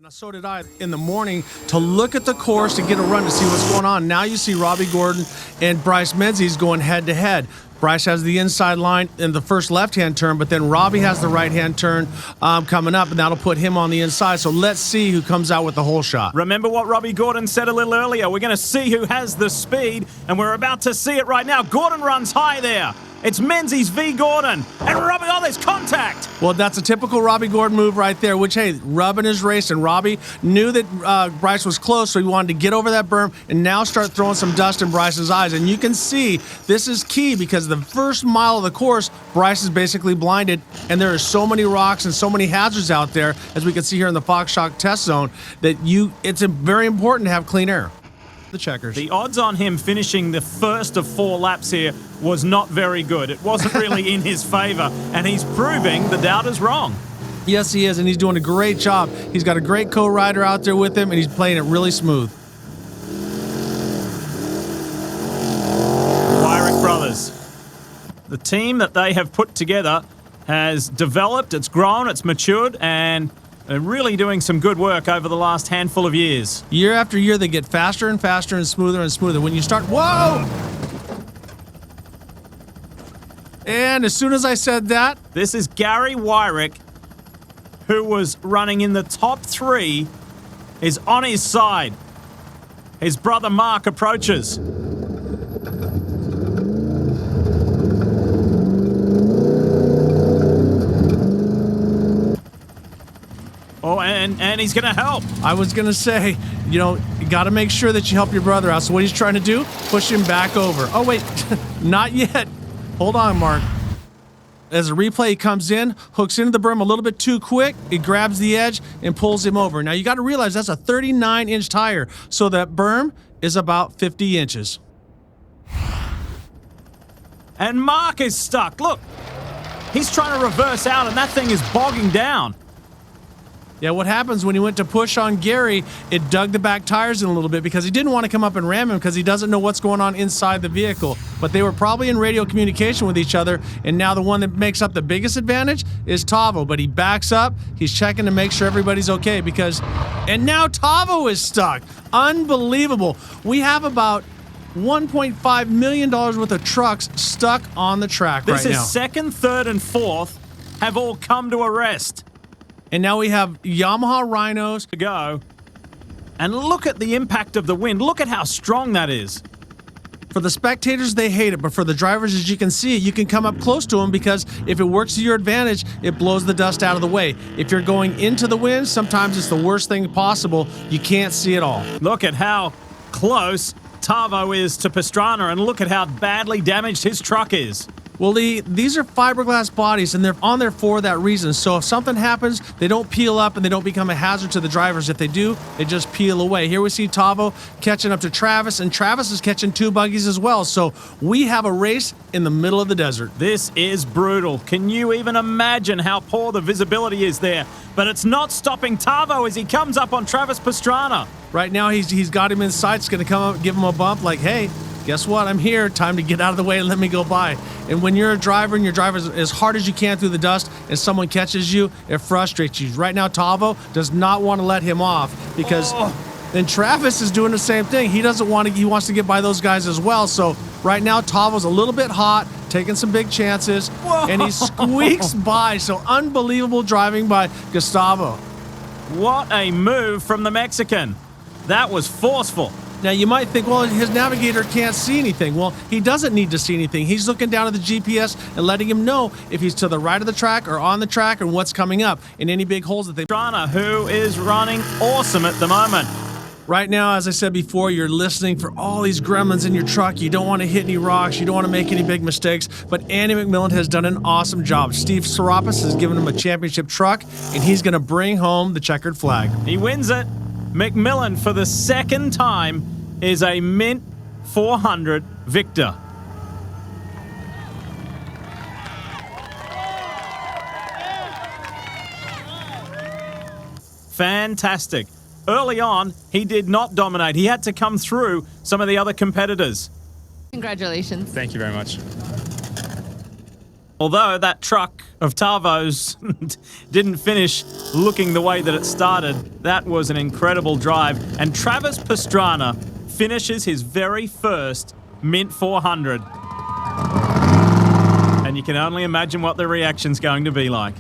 Now, so did I in the morning to look at the course to get a run to see what's going on. Now you see Robbie Gordon and Bryce Menzies going head to head. Bryce has the inside line in the first left-hand turn, but then Robbie has the right-hand turn coming up, and that'll put him on the inside. So let's see who comes out with the whole shot. Remember what Robbie Gordon said a little earlier. We're going to see who has the speed, and we're about to see it right now. Gordon runs high there. It's Menzies v. Gordon. And Robbie, oh, there's contact. Well, that's a typical Robbie Gordon move right there, which, hey, rubbing his race. And Robbie knew that Bryce was close, so he wanted to get over that berm and now start throwing some dust in Bryce's eyes. And you can see this is key because the first mile of the course, Bryce is basically blinded, and there are so many rocks and so many hazards out there, as we can see here in the Fox Shock test zone, that it's very important to have clean air. The checkers. The odds on him finishing the first of 4 laps here was not very good. It wasn't really in his favor, and he's proving the doubters wrong. Yes, he is, and he's doing a great job. He's got a great co-rider out there with him, and he's playing it really smooth. Weyrich brothers. The team that they have put together has developed, it's grown, it's matured, and they're really doing some good work over the last handful of years. Year after year, they get faster and faster and smoother. When you start, whoa! And as soon as I said that, this is Gary Weyrich, who was running in the top 3, is on his side. His brother Mark approaches. Oh, and he's going to help. I was going to say, you got to make sure that you help your brother out. So what he's trying to do, push him back over. Oh, wait, not yet. Hold on, Mark. As the replay comes in, hooks into the berm a little bit too quick. It grabs the edge and pulls him over. Now, you got to realize that's a 39-inch tire. So that berm is about 50 inches. And Mark is stuck. Look, he's trying to reverse out, and that thing is bogging down. Yeah, what happens when he went to push on Gary, it dug the back tires in a little bit because he didn't want to come up and ram him because he doesn't know what's going on inside the vehicle. But they were probably in radio communication with each other, and now the one that makes up the biggest advantage is Tavo. But he backs up, he's checking to make sure everybody's okay and now Tavo is stuck. Unbelievable. We have about $1.5 million worth of trucks stuck on the track right now. This is second, third, and fourth have all come to a rest. And now we have Yamaha Rhinos to go. And look at the impact of the wind. Look at how strong that is. For the spectators, they hate it. But for the drivers, as you can see, you can come up close to them because if it works to your advantage, it blows the dust out of the way. If you're going into the wind, sometimes it's the worst thing possible. You can't see it all. Look at how close Tavo is to Pastrana, and look at how badly damaged his truck is. Well, Lee, these are fiberglass bodies, and they're on there for that reason. So if something happens, they don't peel up and they don't become a hazard to the drivers. If they do, they just peel away. Here we see Tavo catching up to Travis, and Travis is catching 2 buggies as well. So we have a race in the middle of the desert. This is brutal. Can you even imagine how poor the visibility is there? But it's not stopping Tavo as he comes up on Travis Pastrana. Right now, he's got him in sight. It's going to come up, give him a bump like, hey, guess what? I'm here. Time to get out of the way and let me go by. And when you're a driver and you're driving as hard as you can through the dust and someone catches you, it frustrates you. Right now, Tavo does not want to let him off because then Travis is doing the same thing. He doesn't want to, he wants to get by those guys as well. So right now, Tavo's a little bit hot, taking some big chances, and he squeaks by. So unbelievable driving by Gustavo. What a move from the Mexican. That was forceful. Now, you might think, well, his navigator can't see anything. Well, he doesn't need to see anything. He's looking down at the GPS and letting him know if he's to the right of the track or on the track and what's coming up in any big holes that they... Pastrana, who is running awesome at the moment. Right now, as I said before, you're listening for all these gremlins in your truck. You don't want to hit any rocks. You don't want to make any big mistakes. But Andy McMillan has done an awesome job. Steve Serapis has given him a championship truck, and he's going to bring home the checkered flag. He wins it. McMillan, for the second time, is a Mint 400 victor. Fantastic. Early on, he did not dominate. He had to come through some of the other competitors. Congratulations. Thank you very much. Although that truck of Tavo's didn't finish looking the way that it started, that was an incredible drive. And Travis Pastrana finishes his very first Mint 400. And you can only imagine what the reaction's going to be like.